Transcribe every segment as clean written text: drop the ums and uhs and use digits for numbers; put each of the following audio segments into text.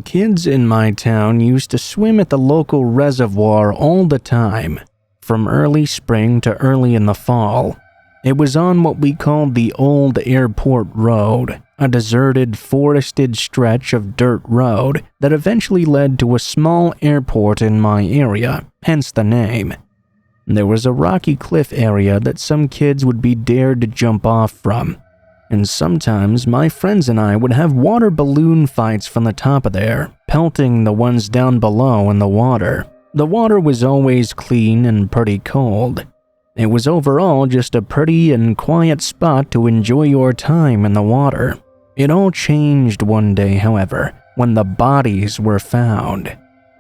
Kids in my town used to swim at the local reservoir all the time, from early spring to early in the fall. It was on what we called the Old Airport Road, a deserted, forested stretch of dirt road that eventually led to a small airport in my area, hence the name. There was a rocky cliff area that some kids would be dared to jump off from, and sometimes my friends and I would have water balloon fights from the top of there, pelting the ones down below in the water. The water was always clean and pretty cold. It was overall just a pretty and quiet spot to enjoy your time in the water. It all changed one day, however, when the bodies were found.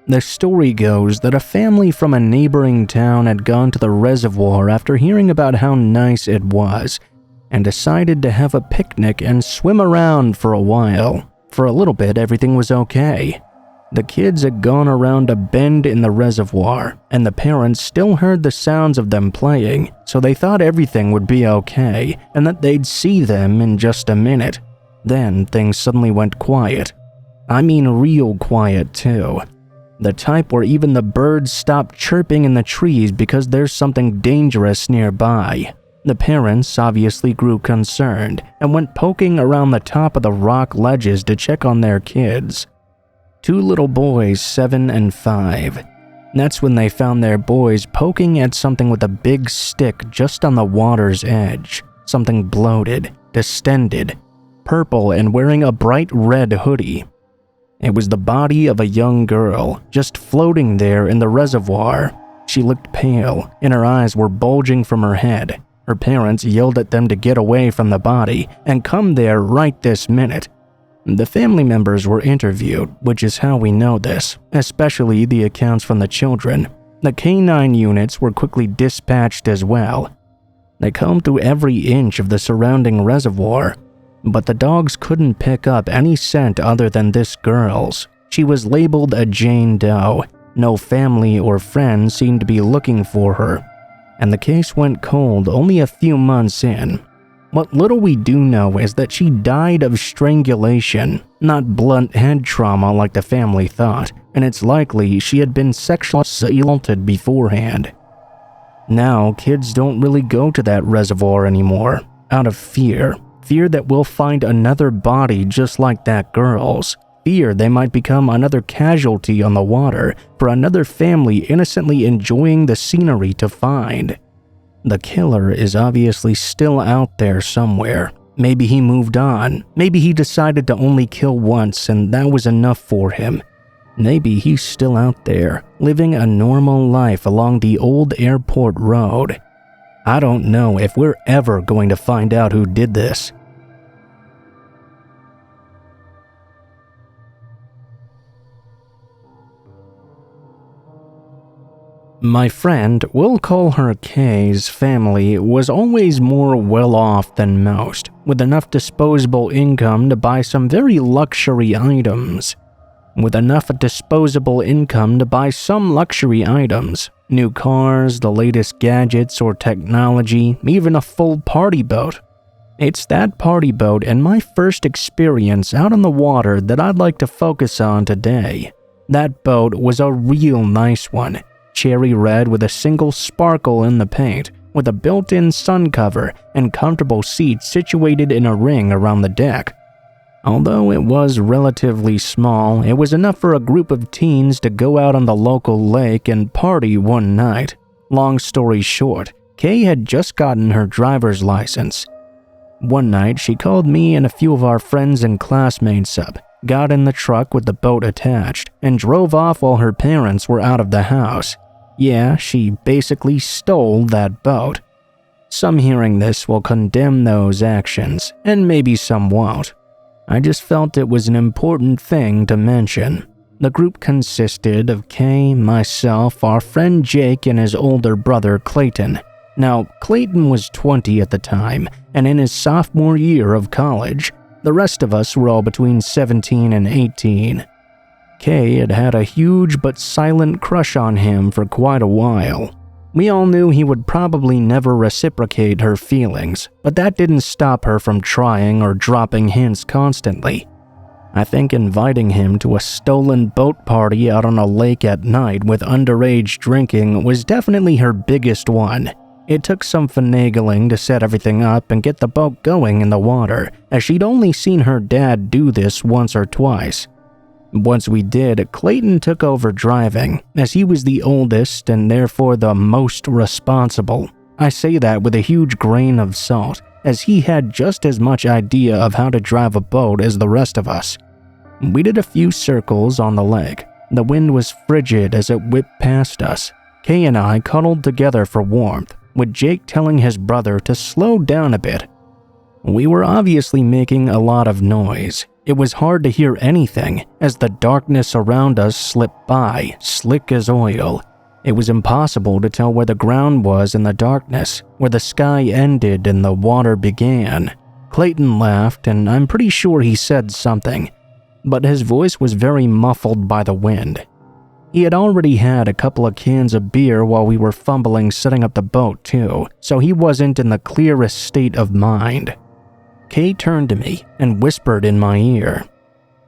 The story goes that a family from a neighboring town had gone to the reservoir after hearing about how nice it was, and decided to have a picnic and swim around for a while. For a little bit, everything was okay. The kids had gone around a bend in the reservoir, and the parents still heard the sounds of them playing, so they thought everything would be okay, and that they'd see them in just a minute. Then things suddenly went quiet. I mean real quiet too. The type where even the birds stop chirping in the trees because there's something dangerous nearby. The parents obviously grew concerned and went poking around the top of the rock ledges to check on their kids. 2 little boys, 7 and 5. That's when they found their boys poking at something with a big stick just on the water's edge. Something bloated, distended, purple, and wearing a bright red hoodie. It was the body of a young girl, just floating there in the reservoir. She looked pale, and her eyes were bulging from her head. Her parents yelled at them to get away from the body and come there right this minute. The family members were interviewed, which is how we know this, especially the accounts from the children. The K-9 units were quickly dispatched as well. They combed through every inch of the surrounding reservoir, but the dogs couldn't pick up any scent other than this girl's. She was labeled a Jane Doe. No family or friends seemed to be looking for her, and the case went cold only a few months in. What little we do know is that she died of strangulation, not blunt head trauma like the family thought, and it's likely she had been sexually assaulted beforehand. Now, kids don't really go to that reservoir anymore, out of fear. Fear that we'll find another body just like that girl's. Fear they might become another casualty on the water for another family innocently enjoying the scenery to find. The killer is obviously still out there somewhere. Maybe he moved on. Maybe he decided to only kill once and that was enough for him. Maybe he's still out there, living a normal life along the Old Airport Road. I don't know if we're ever going to find out who did this. My friend, we'll call her Kay's family, was always more well-off than most, with enough disposable income to buy some very luxury items. New cars, the latest gadgets or technology, even a full party boat. It's that party boat and my first experience out on the water that I'd like to focus on today. That boat was a real nice one. Cherry red with a single sparkle in the paint, with a built-in sun cover and comfortable seats situated in a ring around the deck. Although it was relatively small, it was enough for a group of teens to go out on the local lake and party one night. Long story short, Kay had just gotten her driver's license. One night, she called me and a few of our friends and classmates up, got in the truck with the boat attached, and drove off while her parents were out of the house. Yeah, she basically stole that boat. Some hearing this will condemn those actions, and maybe some won't. I just felt it was an important thing to mention. The group consisted of Kay, myself, our friend Jake, and his older brother Clayton. Now, Clayton was 20 at the time, and in his sophomore year of college. The rest of us were all between 17 and 18. Kay had had a huge but silent crush on him for quite a while. We all knew he would probably never reciprocate her feelings, but that didn't stop her from trying or dropping hints constantly. I think inviting him to a stolen boat party out on a lake at night with underage drinking was definitely her biggest one. It took some finagling to set everything up and get the boat going in the water, as she'd only seen her dad do this once or twice. Once we did, Clayton took over driving, as he was the oldest and therefore the most responsible. I say that with a huge grain of salt, as he had just as much idea of how to drive a boat as the rest of us. We did a few circles on the lake. The wind was frigid as it whipped past us. Kay and I cuddled together for warmth, with Jake telling his brother to slow down a bit. We were obviously making a lot of noise. It was hard to hear anything, as the darkness around us slipped by, slick as oil. It was impossible to tell where the ground was in the darkness, where the sky ended and the water began. Clayton laughed, and I'm pretty sure he said something, but his voice was very muffled by the wind. He had already had a couple of cans of beer while we were fumbling setting up the boat too, so he wasn't in the clearest state of mind. Kay turned to me and whispered in my ear,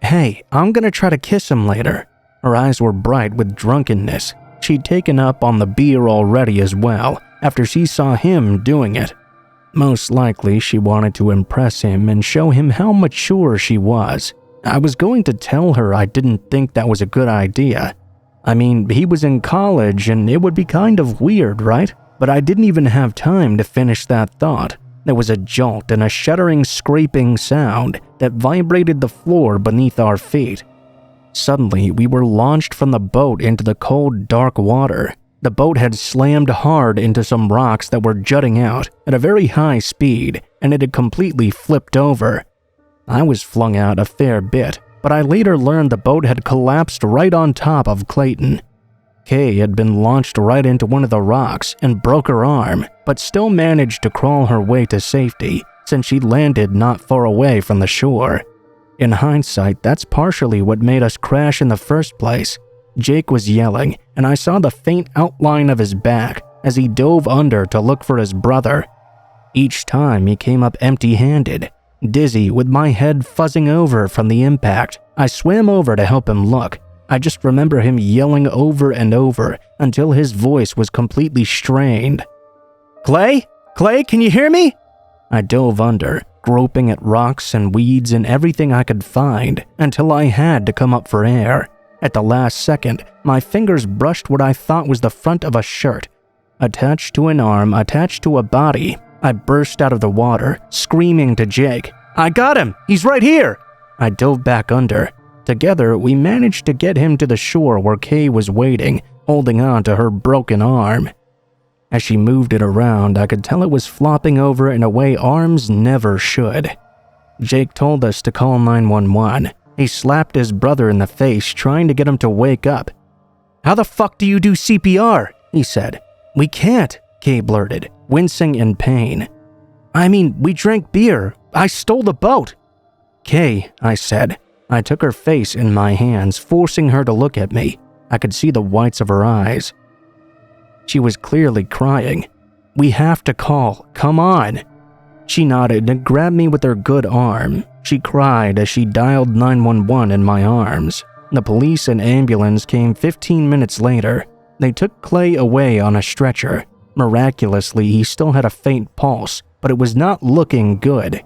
"Hey, I'm gonna try to kiss him later." Her eyes were bright with drunkenness. She'd taken up on the beer already as well, after she saw him doing it. Most likely she wanted to impress him and show him how mature she was. I was going to tell her I didn't think that was a good idea. I mean, he was in college and it would be kind of weird, right? But I didn't even have time to finish that thought. There was a jolt and a shuddering, scraping sound that vibrated the floor beneath our feet. Suddenly, we were launched from the boat into the cold, dark water. The boat had slammed hard into some rocks that were jutting out at a very high speed, and it had completely flipped over. I was flung out a fair bit, but I later learned the boat had collapsed right on top of Clayton. Kay had been launched right into one of the rocks and broke her arm, but still managed to crawl her way to safety since she landed not far away from the shore. In hindsight, that's partially what made us crash in the first place. Jake was yelling, and I saw the faint outline of his back as he dove under to look for his brother. Each time he came up empty-handed. Dizzy, with my head fuzzing over from the impact, I swam over to help him look. I just remember him yelling over and over until his voice was completely strained. "Clay? Clay, can you hear me?" I dove under, groping at rocks and weeds and everything I could find until I had to come up for air. At the last second, my fingers brushed what I thought was the front of a shirt. Attached to an arm, attached to a body, I burst out of the water, screaming to Jake, "I got him! He's right here!" I dove back under. Together, we managed to get him to the shore where Kay was waiting, holding on to her broken arm. As she moved it around, I could tell it was flopping over in a way arms never should. Jake told us to call 911. He slapped his brother in the face, trying to get him to wake up. "How the fuck do you do CPR?" he said. "We can't," Kay blurted, wincing in pain. "I mean, we drank beer. I stole the boat." "Kay," I said. I took her face in my hands, forcing her to look at me. I could see the whites of her eyes. She was clearly crying. "We have to call. Come on." She nodded and grabbed me with her good arm. She cried as she dialed 911 in my arms. The police and ambulance came 15 minutes later. They took Clay away on a stretcher. Miraculously, he still had a faint pulse, but it was not looking good.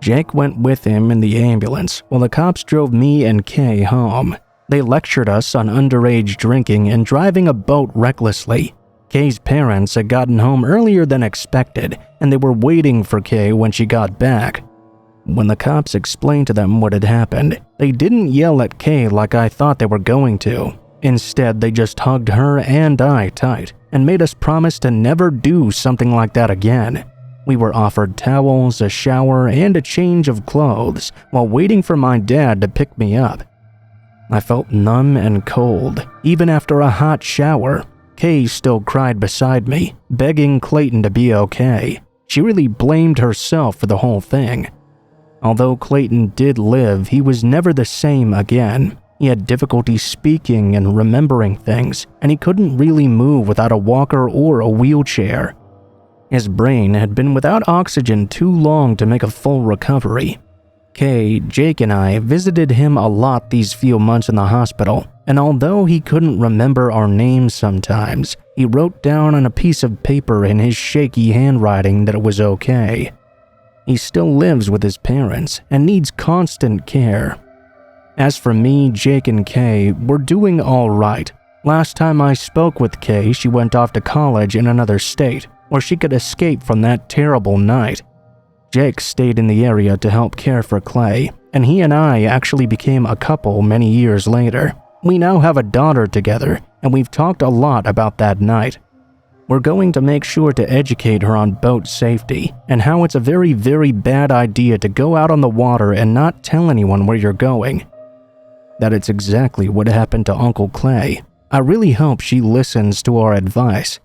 Jake went with him in the ambulance while the cops drove me and Kay home. They lectured us on underage drinking and driving a boat recklessly. Kay's parents had gotten home earlier than expected, and they were waiting for Kay when she got back. When the cops explained to them what had happened, they didn't yell at Kay like I thought they were going to. Instead, they just hugged her and I tight and made us promise to never do something like that again. We were offered towels, a shower, and a change of clothes while waiting for my dad to pick me up. I felt numb and cold, even after a hot shower. Kay still cried beside me, begging Clayton to be okay. She really blamed herself for the whole thing. Although Clayton did live, he was never the same again. He had difficulty speaking and remembering things, and he couldn't really move without a walker or a wheelchair. His brain had been without oxygen too long to make a full recovery. Kay, Jake, and I visited him a lot these few months in the hospital, and although he couldn't remember our names sometimes, he wrote down on a piece of paper in his shaky handwriting that it was okay. He still lives with his parents and needs constant care. As for me, Jake, and Kay, we're doing all right. Last time I spoke with Kay, she went off to college in another state, where she could escape from that terrible night. Jake stayed in the area to help care for Clay, and he and I actually became a couple many years later. We now have a daughter together, and we've talked a lot about that night. We're going to make sure to educate her on boat safety and how it's a very, very bad idea to go out on the water and not tell anyone where you're going. That it's exactly what happened to Uncle Clay. I really hope she listens to our advice.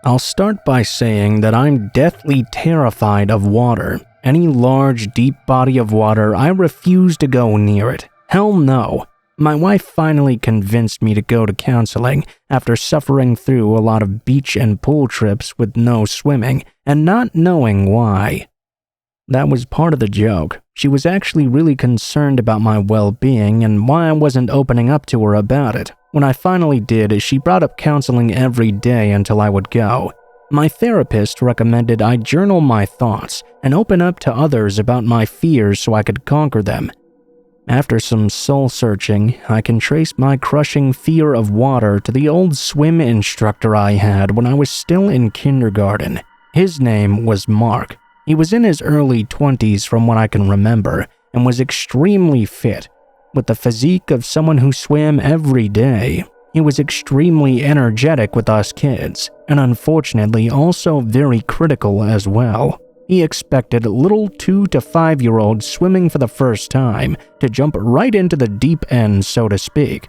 I'll start by saying that I'm deathly terrified of water. Any large, deep body of water, I refuse to go near it. Hell no. My wife finally convinced me to go to counseling after suffering through a lot of beach and pool trips with no swimming and not knowing why. That was part of the joke. She was actually really concerned about my well-being and why I wasn't opening up to her about it. When I finally did, she brought up counseling every day until I would go. My therapist recommended I journal my thoughts and open up to others about my fears so I could conquer them. After some soul-searching, I can trace my crushing fear of water to the old swim instructor I had when I was still in kindergarten. His name was Mark. He was in his early 20s from what I can remember and was extremely fit. With the physique of someone who swam every day, he was extremely energetic with us kids, and unfortunately also very critical as well. He expected little 2 to 5-year-olds swimming for the first time to jump right into the deep end, so to speak.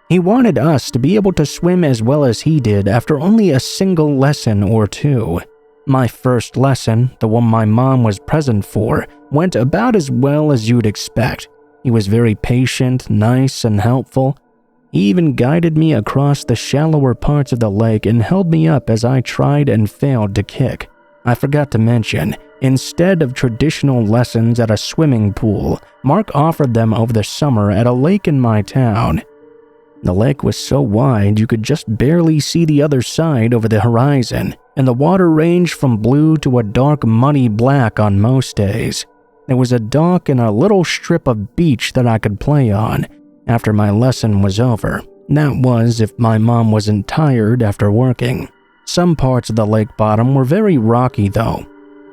He wanted us to be able to swim as well as he did after only a single lesson or two. My first lesson, the one my mom was present for, went about as well as you'd expect. He was very patient, nice, and helpful. He even guided me across the shallower parts of the lake and held me up as I tried and failed to kick. I forgot to mention, instead of traditional lessons at a swimming pool, Mark offered them over the summer at a lake in my town. The lake was so wide you could just barely see the other side over the horizon, and the water ranged from blue to a dark muddy black on most days. There was a dock and a little strip of beach that I could play on after my lesson was over. That was if my mom wasn't tired after working. Some parts of the lake bottom were very rocky though.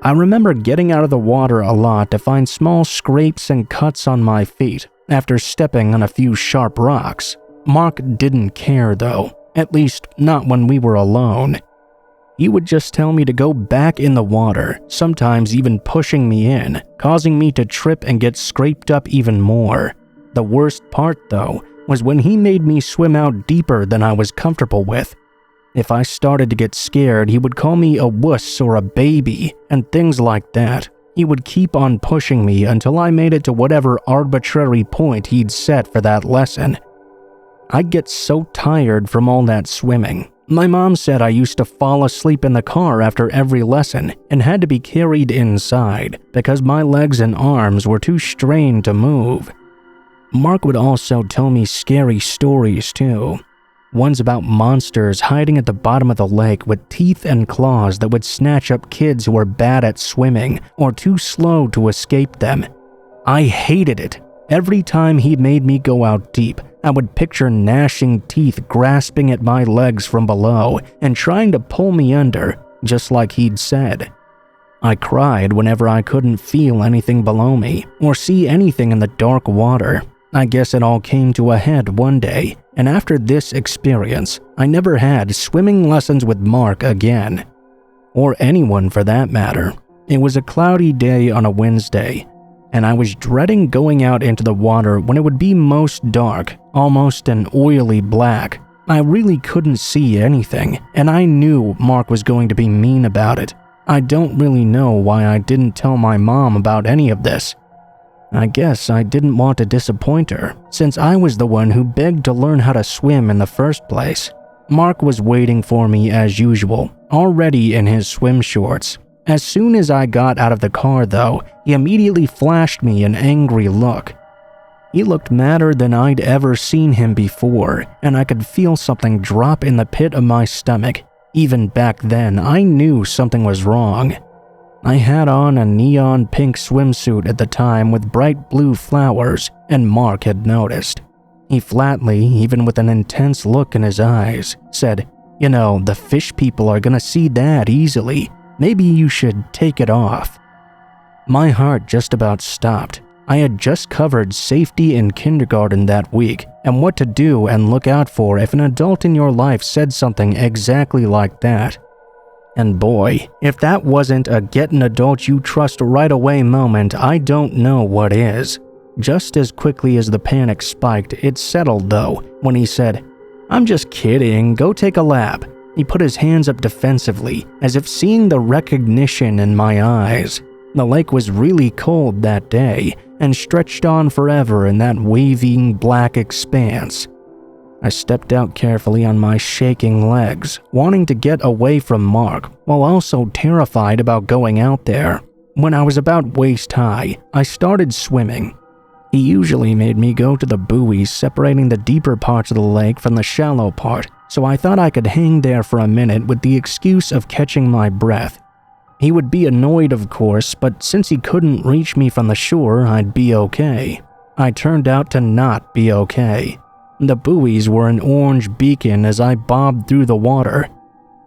I remember getting out of the water a lot to find small scrapes and cuts on my feet after stepping on a few sharp rocks. Mark didn't care though, at least not when we were alone. He would just tell me to go back in the water, sometimes even pushing me in, causing me to trip and get scraped up even more. The worst part, though, was when he made me swim out deeper than I was comfortable with. If I started to get scared, he would call me a wuss or a baby, and things like that. He would keep on pushing me until I made it to whatever arbitrary point he'd set for that lesson. I'd get so tired from all that swimming. My mom said I used to fall asleep in the car after every lesson and had to be carried inside because my legs and arms were too strained to move. Mark would also tell me scary stories too. Ones about monsters hiding at the bottom of the lake with teeth and claws that would snatch up kids who were bad at swimming or too slow to escape them. I hated it. Every time he made me go out deep, I would picture gnashing teeth grasping at my legs from below and trying to pull me under, just like he'd said. I cried whenever I couldn't feel anything below me or see anything in the dark water. I guess it all came to a head one day, and after this experience, I never had swimming lessons with Mark again. Or anyone for that matter. It was a cloudy day on a Wednesday, and I was dreading going out into the water when it would be most dark, almost an oily black. I really couldn't see anything, and I knew Mark was going to be mean about it. I don't really know why I didn't tell my mom about any of this. I guess I didn't want to disappoint her, since I was the one who begged to learn how to swim in the first place. Mark was waiting for me as usual, already in his swim shorts. As soon as I got out of the car, though, he immediately flashed me an angry look. He looked madder than I'd ever seen him before, and I could feel something drop in the pit of my stomach. Even back then, I knew something was wrong. I had on a neon pink swimsuit at the time with bright blue flowers, and Mark had noticed. He flatly, even with an intense look in his eyes, said, "You know, the fish people are gonna see that easily. Maybe you should take it off." My heart just about stopped. I had just covered safety in kindergarten that week, and what to do and look out for if an adult in your life said something exactly like that. And boy, if that wasn't a get an adult you trust right away moment, I don't know what is. Just as quickly as the panic spiked, it settled though, when he said, "I'm just kidding, go take a lap." He put his hands up defensively, as if seeing the recognition in my eyes. The lake was really cold that day, and stretched on forever in that waving black expanse. I stepped out carefully on my shaking legs, wanting to get away from Mark, while also terrified about going out there. When I was about waist high, I started swimming. He usually made me go to the buoys separating the deeper parts of the lake from the shallow part, so I thought I could hang there for a minute with the excuse of catching my breath. He would be annoyed, of course, but since he couldn't reach me from the shore, I'd be okay. I turned out to not be okay. The buoys were an orange beacon as I bobbed through the water.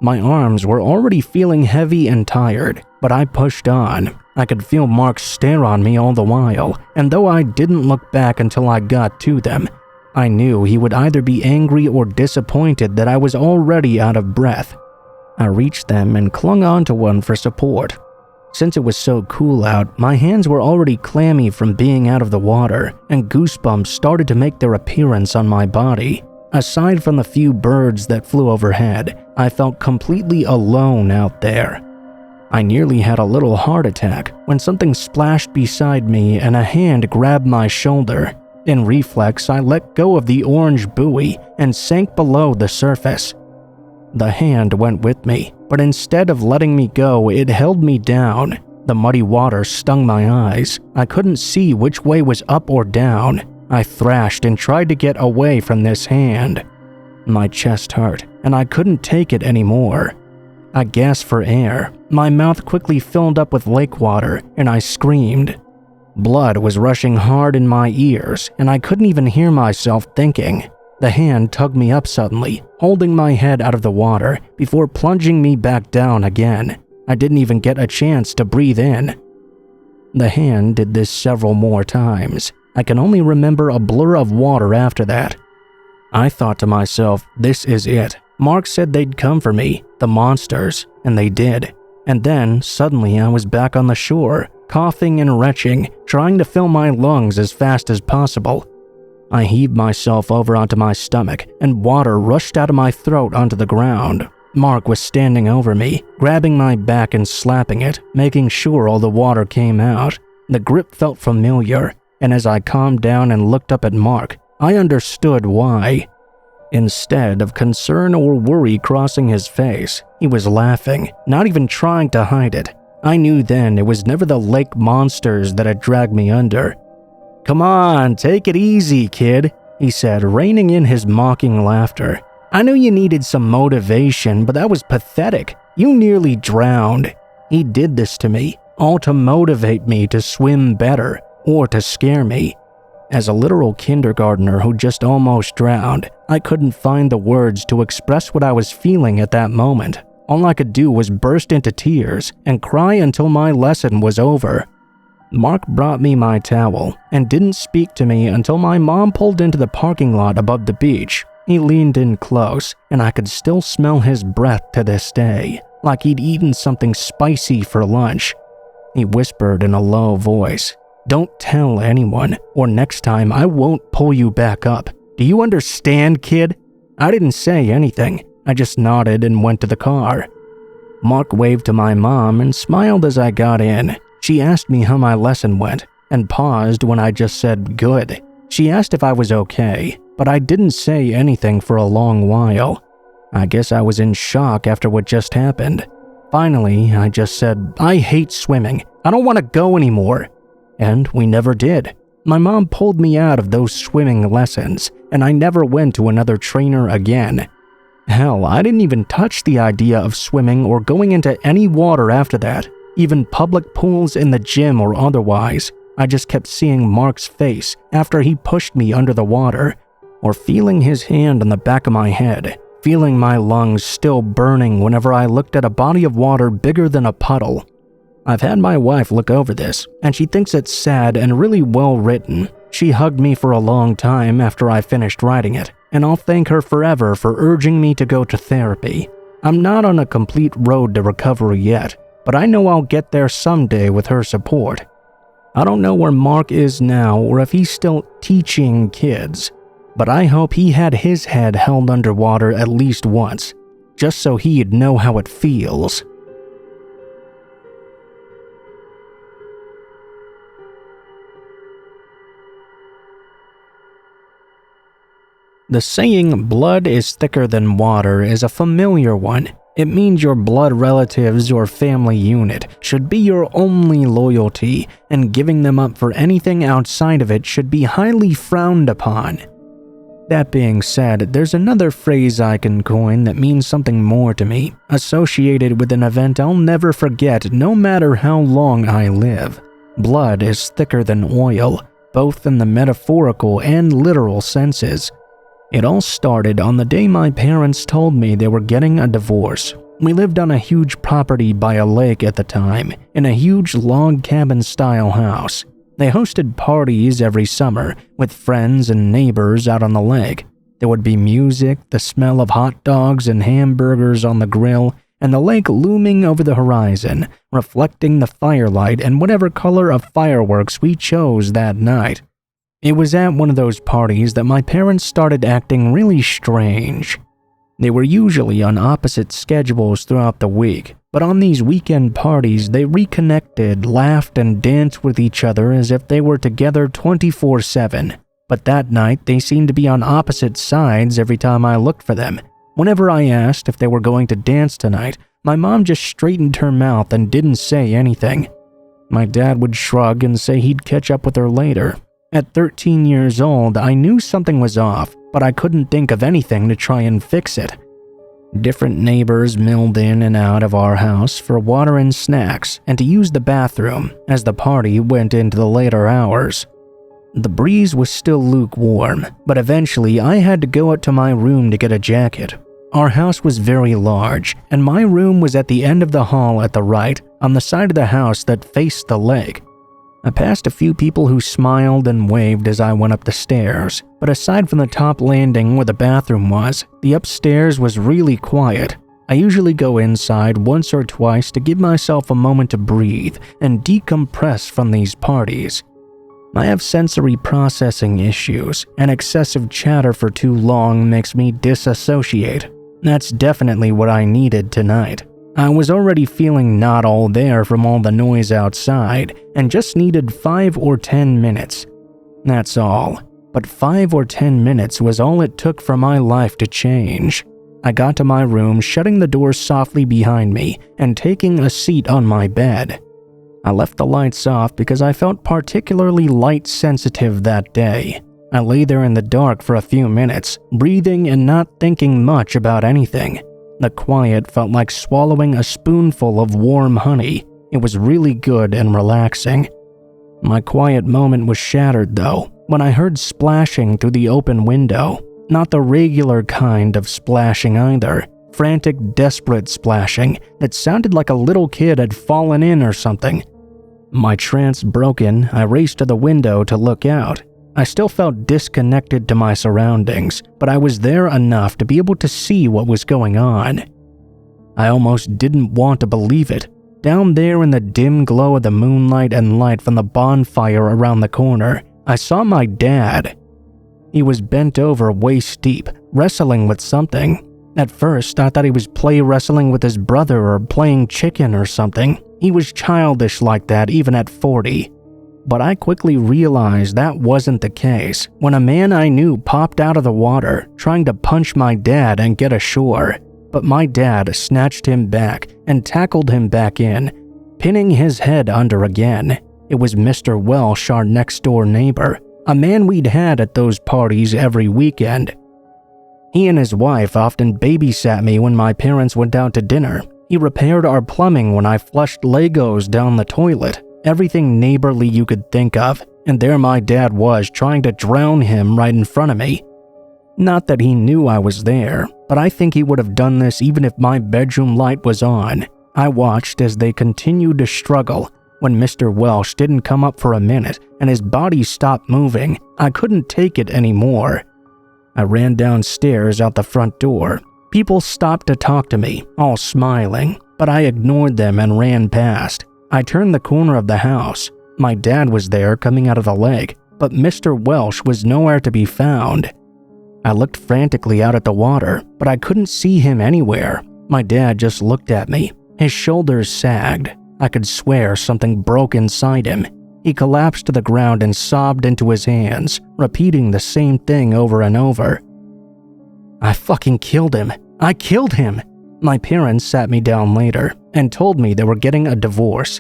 My arms were already feeling heavy and tired, but I pushed on. I could feel Mark stare on me all the while, and though I didn't look back until I got to them, I knew he would either be angry or disappointed that I was already out of breath. I reached them and clung onto one for support. Since it was so cool out, my hands were already clammy from being out of the water, and goosebumps started to make their appearance on my body. Aside from the few birds that flew overhead, I felt completely alone out there. I nearly had a little heart attack when something splashed beside me and a hand grabbed my shoulder. In reflex, I let go of the orange buoy and sank below the surface. The hand went with me, but instead of letting me go, it held me down. The muddy water stung my eyes. I couldn't see which way was up or down. I thrashed and tried to get away from this hand. My chest hurt, and I couldn't take it anymore. I gasped for air. My mouth quickly filled up with lake water, and I screamed. Blood was rushing hard in my ears, and I couldn't even hear myself thinking. The hand tugged me up suddenly, holding my head out of the water before plunging me back down again. I didn't even get a chance to breathe in. The hand did this several more times. I can only remember a blur of water after that. I thought to myself, this is it. Mark said they'd come for me, the monsters, and they did. And then, suddenly I was back on the shore, coughing and retching, trying to fill my lungs as fast as possible. I heaved myself over onto my stomach, and water rushed out of my throat onto the ground. Mark was standing over me, grabbing my back and slapping it, making sure all the water came out. The grip felt familiar, and as I calmed down and looked up at Mark, I understood why. Instead of concern or worry crossing his face, he was laughing, not even trying to hide it. I knew then it was never the lake monsters that had dragged me under. "Come on, take it easy, kid," he said, reining in his mocking laughter. "I knew you needed some motivation, but that was pathetic. You nearly drowned." He did this to me, all to motivate me to swim better, or to scare me. As a literal kindergartner who just almost drowned, I couldn't find the words to express what I was feeling at that moment. All I could do was burst into tears and cry until my lesson was over. Mark brought me my towel and didn't speak to me until my mom pulled into the parking lot above the beach. He leaned in close, and I could still smell his breath to this day, like he'd eaten something spicy for lunch. He whispered in a low voice, "Don't tell anyone, or next time I won't pull you back up. Do you understand, kid?" I didn't say anything. I just nodded and went to the car. Mark waved to my mom and smiled as I got in. She asked me how my lesson went, and paused when I just said good. She asked if I was okay, but I didn't say anything for a long while. I guess I was in shock after what just happened. Finally, I just said, I hate swimming. I don't want to go anymore. And we never did. My mom pulled me out of those swimming lessons, and I never went to another trainer again. Hell, I didn't even touch the idea of swimming or going into any water after that, even public pools in the gym or otherwise. I just kept seeing Mark's face after he pushed me under the water, or feeling his hand on the back of my head, feeling my lungs still burning whenever I looked at a body of water bigger than a puddle. I've had my wife look over this, and she thinks it's sad and really well written. She hugged me for a long time after I finished writing it, and I'll thank her forever for urging me to go to therapy. I'm not on a complete road to recovery yet, but I know I'll get there someday with her support. I don't know where Mark is now or if he's still teaching kids, but I hope he had his head held underwater at least once, just so he'd know how it feels. The saying, blood is thicker than water, is a familiar one. It means your blood relatives or family unit should be your only loyalty, and giving them up for anything outside of it should be highly frowned upon. That being said, there's another phrase I can coin that means something more to me, associated with an event I'll never forget no matter how long I live. Blood is thicker than oil, both in the metaphorical and literal senses. It all started on the day my parents told me they were getting a divorce. We lived on a huge property by a lake at the time, in a huge log cabin-style house. They hosted parties every summer, with friends and neighbors out on the lake. There would be music, the smell of hot dogs and hamburgers on the grill, and the lake looming over the horizon, reflecting the firelight and whatever color of fireworks we chose that night. It was at one of those parties that my parents started acting really strange. They were usually on opposite schedules throughout the week, but on these weekend parties they reconnected, laughed, and danced with each other as if they were together 24/7. But that night they seemed to be on opposite sides every time I looked for them. Whenever I asked if they were going to dance tonight, my mom just straightened her mouth and didn't say anything. My dad would shrug and say he'd catch up with her later. At 13 years old, I knew something was off, but I couldn't think of anything to try and fix it. Different neighbors milled in and out of our house for water and snacks and to use the bathroom as the party went into the later hours. The breeze was still lukewarm, but eventually I had to go out to my room to get a jacket. Our house was very large, and my room was at the end of the hall at the right, on the side of the house that faced the lake. I passed a few people who smiled and waved as I went up the stairs, but aside from the top landing where the bathroom was, the upstairs was really quiet. I usually go inside once or twice to give myself a moment to breathe and decompress from these parties. I have sensory processing issues, and excessive chatter for too long makes me disassociate. That's definitely what I needed tonight. I was already feeling not all there from all the noise outside and just needed 5 or 10 minutes. That's all. But 5 or 10 minutes was all it took for my life to change. I got to my room, shutting the door softly behind me and taking a seat on my bed. I left the lights off because I felt particularly light sensitive that day. I lay there in the dark for a few minutes, breathing and not thinking much about anything. The quiet felt like swallowing a spoonful of warm honey. It was really good and relaxing. My quiet moment was shattered, though, when I heard splashing through the open window. Not the regular kind of splashing either. Frantic, desperate splashing that sounded like a little kid had fallen in or something. My trance broken, I raced to the window to look out. I still felt disconnected to my surroundings, but I was there enough to be able to see what was going on. I almost didn't want to believe it. Down there in the dim glow of the moonlight and light from the bonfire around the corner, I saw my dad. He was bent over waist deep, wrestling with something. At first, I thought he was play wrestling with his brother or playing chicken or something. He was childish like that even at 40. But I quickly realized that wasn't the case when a man I knew popped out of the water trying to punch my dad and get ashore. But my dad snatched him back and tackled him back in, pinning his head under again. It was Mr. Welsh, our next-door neighbor, a man we'd had at those parties every weekend. He and his wife often babysat me when my parents went out to dinner. He repaired our plumbing when I flushed Legos down the toilet. Everything neighborly you could think of, and there my dad was trying to drown him right in front of me. Not that he knew I was there, but I think he would have done this even if my bedroom light was on. I watched as they continued to struggle. When Mr. Welsh didn't come up for a minute and his body stopped moving, I couldn't take it anymore. I ran downstairs out the front door. People stopped to talk to me, all smiling, but I ignored them and ran past. I turned the corner of the house. My dad was there coming out of the lake, but Mr. Welsh was nowhere to be found. I looked frantically out at the water, but I couldn't see him anywhere. My dad just looked at me. His shoulders sagged. I could swear something broke inside him. He collapsed to the ground and sobbed into his hands, repeating the same thing over and over. "I fucking killed him. I killed him." My parents sat me down later and told me they were getting a divorce.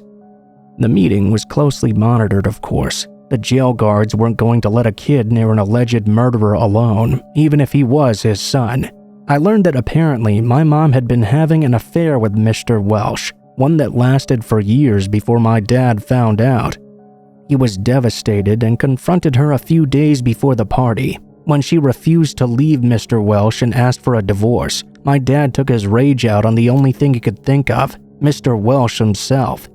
The meeting was closely monitored, of course. The jail guards weren't going to let a kid near an alleged murderer alone, even if he was his son. I learned that apparently my mom had been having an affair with Mr. Welsh, one that lasted for years before my dad found out. He was devastated and confronted her a few days before the party. When she refused to leave Mr. Welsh and asked for a divorce, my dad took his rage out on the only thing he could think of, Mr. Welsh himself.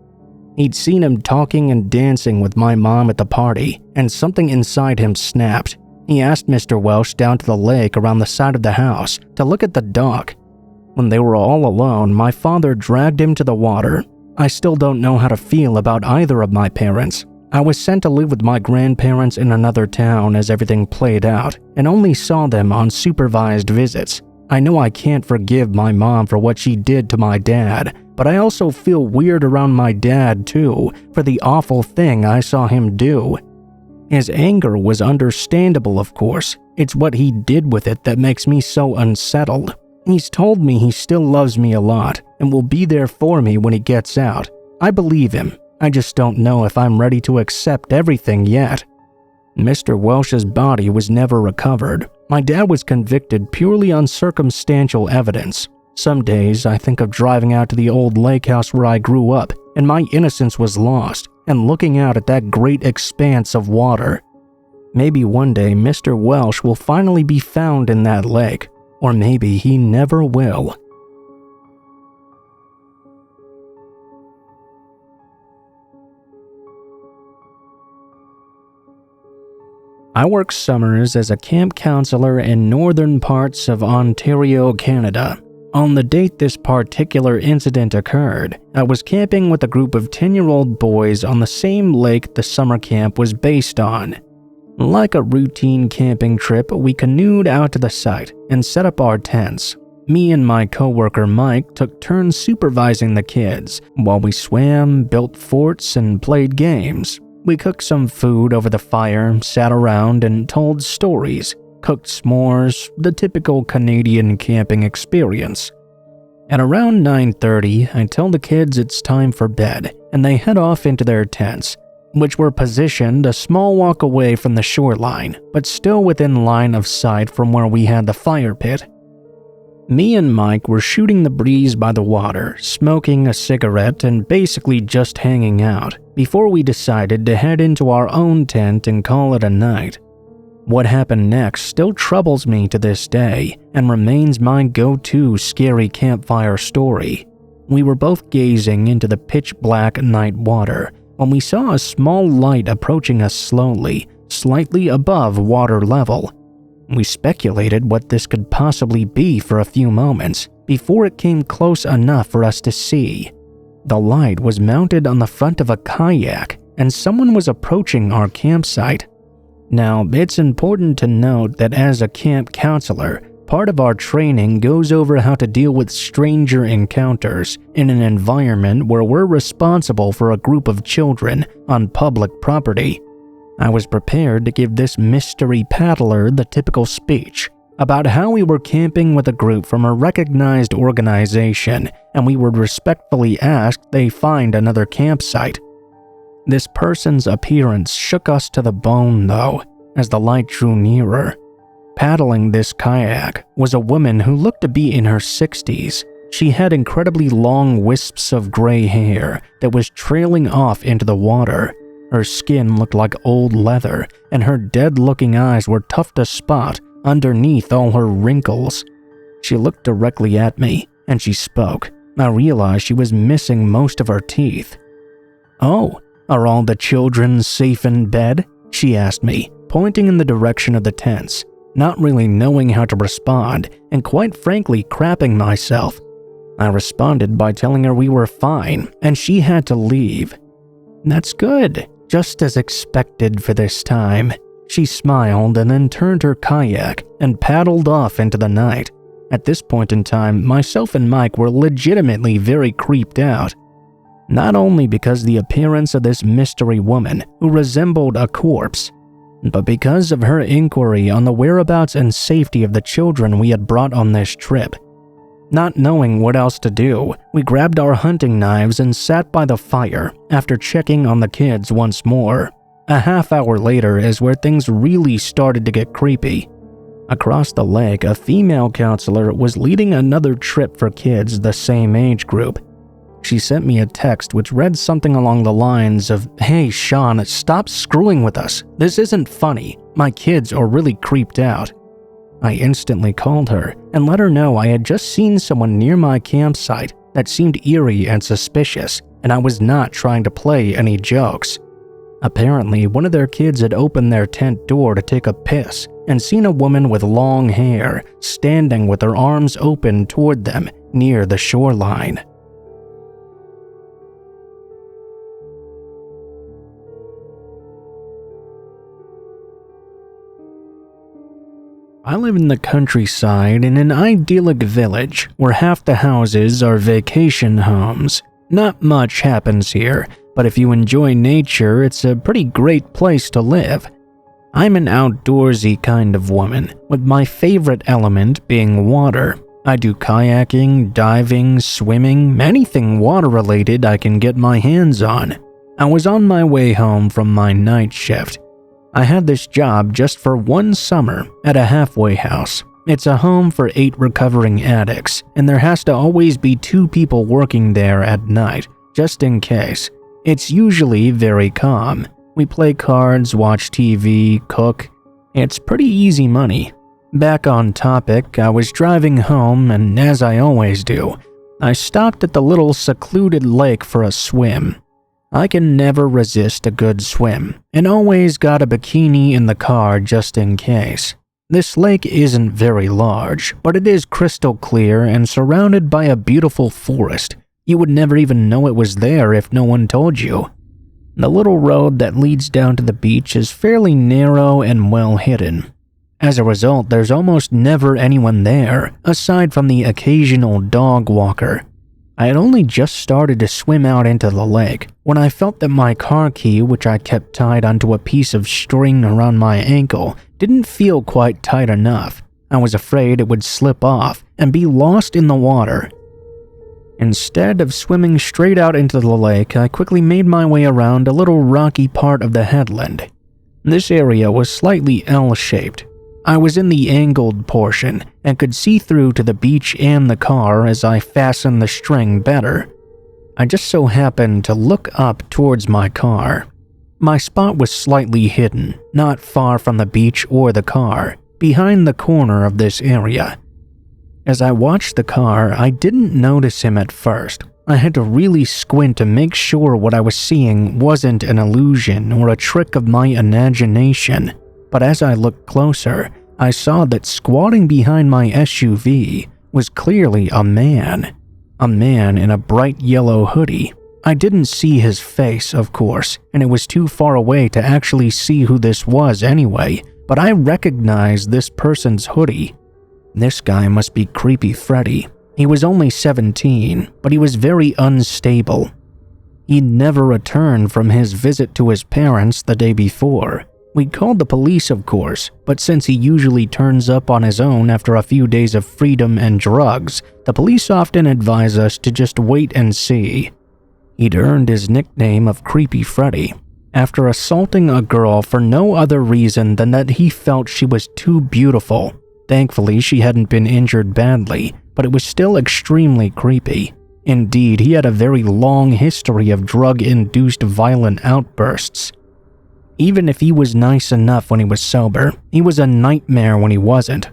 He'd seen him talking and dancing with my mom at the party, and something inside him snapped. He asked Mr. Welsh down to the lake around the side of the house to look at the dock. When they were all alone, my father dragged him to the water. I still don't know how to feel about either of my parents. I was sent to live with my grandparents in another town as everything played out, and only saw them on supervised visits. I know I can't forgive my mom for what she did to my dad, but I also feel weird around my dad too, for the awful thing I saw him do. His anger was understandable, of course. It's what he did with it that makes me so unsettled. He's told me he still loves me a lot and will be there for me when he gets out. I believe him. I just don't know if I'm ready to accept everything yet. Mr. Welsh's body was never recovered. My dad was convicted purely on circumstantial evidence. Some days I think of driving out to the old lake house where I grew up, and my innocence was lost, and looking out at that great expanse of water. Maybe one day Mr. Welsh will finally be found in that lake, or maybe he never will. I work summers as a camp counselor in northern parts of Ontario, Canada. On the date this particular incident occurred, I was camping with a group of 10-year-old boys on the same lake the summer camp was based on. Like a routine camping trip, we canoed out to the site and set up our tents. Me and my coworker Mike took turns supervising the kids while we swam, built forts, and played games. We cooked some food over the fire, sat around, and told stories, cooked s'mores, the typical Canadian camping experience. At around 9:30, I tell the kids it's time for bed, and they head off into their tents, which were positioned a small walk away from the shoreline, but still within line of sight from where we had the fire pit. Me and Mike were shooting the breeze by the water, smoking a cigarette, and basically just hanging out, before we decided to head into our own tent and call it a night. What happened next still troubles me to this day, and remains my go-to scary campfire story. We were both gazing into the pitch-black night water when we saw a small light approaching us slowly, slightly above water level. We speculated what this could possibly be for a few moments before it came close enough for us to see. The light was mounted on the front of a kayak, and someone was approaching our campsite. Now, it's important to note that as a camp counselor, part of our training goes over how to deal with stranger encounters in an environment where we're responsible for a group of children on public property. I was prepared to give this mystery paddler the typical speech about how we were camping with a group from a recognized organization and we would respectfully ask they find another campsite. This person's appearance shook us to the bone, though, as the light drew nearer. Paddling this kayak was a woman who looked to be in her 60s. She had incredibly long wisps of gray hair that was trailing off into the water. Her skin looked like old leather, and her dead-looking eyes were tough to spot underneath all her wrinkles. She looked directly at me, and she spoke. I realized she was missing most of her teeth. "Oh, are all the children safe in bed?" she asked me, pointing in the direction of the tents, not really knowing how to respond, and quite frankly crapping myself. I responded by telling her we were fine, and she had to leave. "That's good, just as expected for this time." She smiled and then turned her kayak and paddled off into the night. At this point in time, myself and Mike were legitimately very creeped out. Not only because the appearance of this mystery woman, who resembled a corpse, but because of her inquiry on the whereabouts and safety of the children we had brought on this trip. Not knowing what else to do, we grabbed our hunting knives and sat by the fire after checking on the kids once more. A half hour later is where things really started to get creepy. Across the lake, a female counselor was leading another trip for kids the same age group. She sent me a text which read something along the lines of, "Hey Sean, stop screwing with us. This isn't funny. My kids are really creeped out." I instantly called her and let her know I had just seen someone near my campsite that seemed eerie and suspicious, and I was not trying to play any jokes. Apparently, one of their kids had opened their tent door to take a piss and seen a woman with long hair standing with her arms open toward them near the shoreline. I live in the countryside in an idyllic village where half the houses are vacation homes. Not much happens here, but if you enjoy nature, it's a pretty great place to live. I'm an outdoorsy kind of woman, with my favorite element being water. I do kayaking, diving, swimming, anything water-related I can get my hands on. I was on my way home from my night shift. I had this job just for one summer at a halfway house. It's a home for 8 recovering addicts, and there has to always be 2 people working there at night, just in case. It's usually very calm. We play cards, watch TV, cook. It's pretty easy money. Back on topic, I was driving home, and as I always do, I stopped at the little secluded lake for a swim. I can never resist a good swim, and always got a bikini in the car just in case. This lake isn't very large, but it is crystal clear and surrounded by a beautiful forest. You would never even know it was there if no one told you. The little road that leads down to the beach is fairly narrow and well hidden. As a result, there's almost never anyone there, aside from the occasional dog walker. I had only just started to swim out into the lake when I felt that my car key, which I kept tied onto a piece of string around my ankle, didn't feel quite tight enough. I was afraid it would slip off and be lost in the water. Instead of swimming straight out into the lake, I quickly made my way around a little rocky part of the headland. This area was slightly L-shaped. I was in the angled portion and could see through to the beach and the car as I fastened the string better. I just so happened to look up towards my car. My spot was slightly hidden, not far from the beach or the car, behind the corner of this area. As I watched the car, I didn't notice him at first. I had to really squint to make sure what I was seeing wasn't an illusion or a trick of my imagination. But as I looked closer, I saw that squatting behind my SUV was clearly a man. A man in a bright yellow hoodie. I didn't see his face, of course, and it was too far away to actually see who this was anyway, but I recognized this person's hoodie. This guy must be Creepy Freddy. He was only 17, but he was very unstable. He never returned from his visit to his parents the day before. We called the police, of course, but since he usually turns up on his own after a few days of freedom and drugs, the police often advise us to just wait and see. He'd earned his nickname of Creepy Freddy after assaulting a girl for no other reason than that he felt she was too beautiful. Thankfully, she hadn't been injured badly, but it was still extremely creepy. Indeed, he had a very long history of drug-induced violent outbursts. Even if he was nice enough when he was sober, he was a nightmare when he wasn't.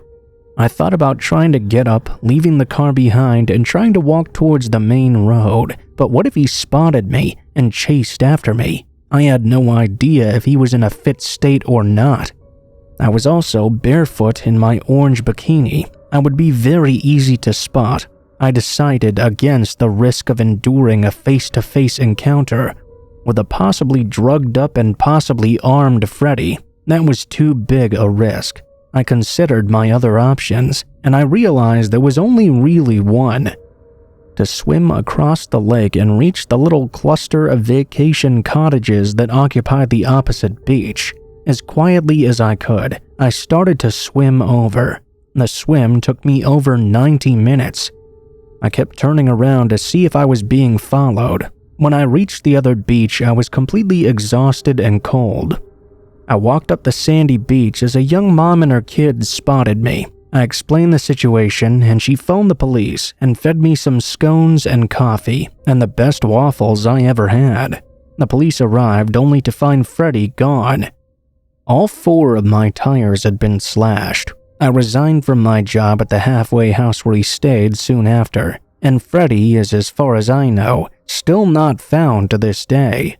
I thought about trying to get up, leaving the car behind, and trying to walk towards the main road, but what if he spotted me and chased after me? I had no idea if he was in a fit state or not. I was also barefoot in my orange bikini. I would be very easy to spot. I decided against the risk of enduring a face-to-face encounter with a possibly drugged up and possibly armed Freddy. That was too big a risk. I considered my other options, and I realized there was only really one: to swim across the lake and reach the little cluster of vacation cottages that occupied the opposite beach. As quietly as I could, I started to swim over. The swim took me over 90 minutes. I kept turning around to see if I was being followed. When I reached the other beach, I was completely exhausted and cold. I walked up the sandy beach as a young mom and her kids spotted me. I explained the situation, and she phoned the police and fed me some scones and coffee and the best waffles I ever had. The police arrived only to find Freddy gone. All 4 of my tires had been slashed. I resigned from my job at the halfway house where he stayed soon after, and Freddy is, as far as I know, still not found to this day.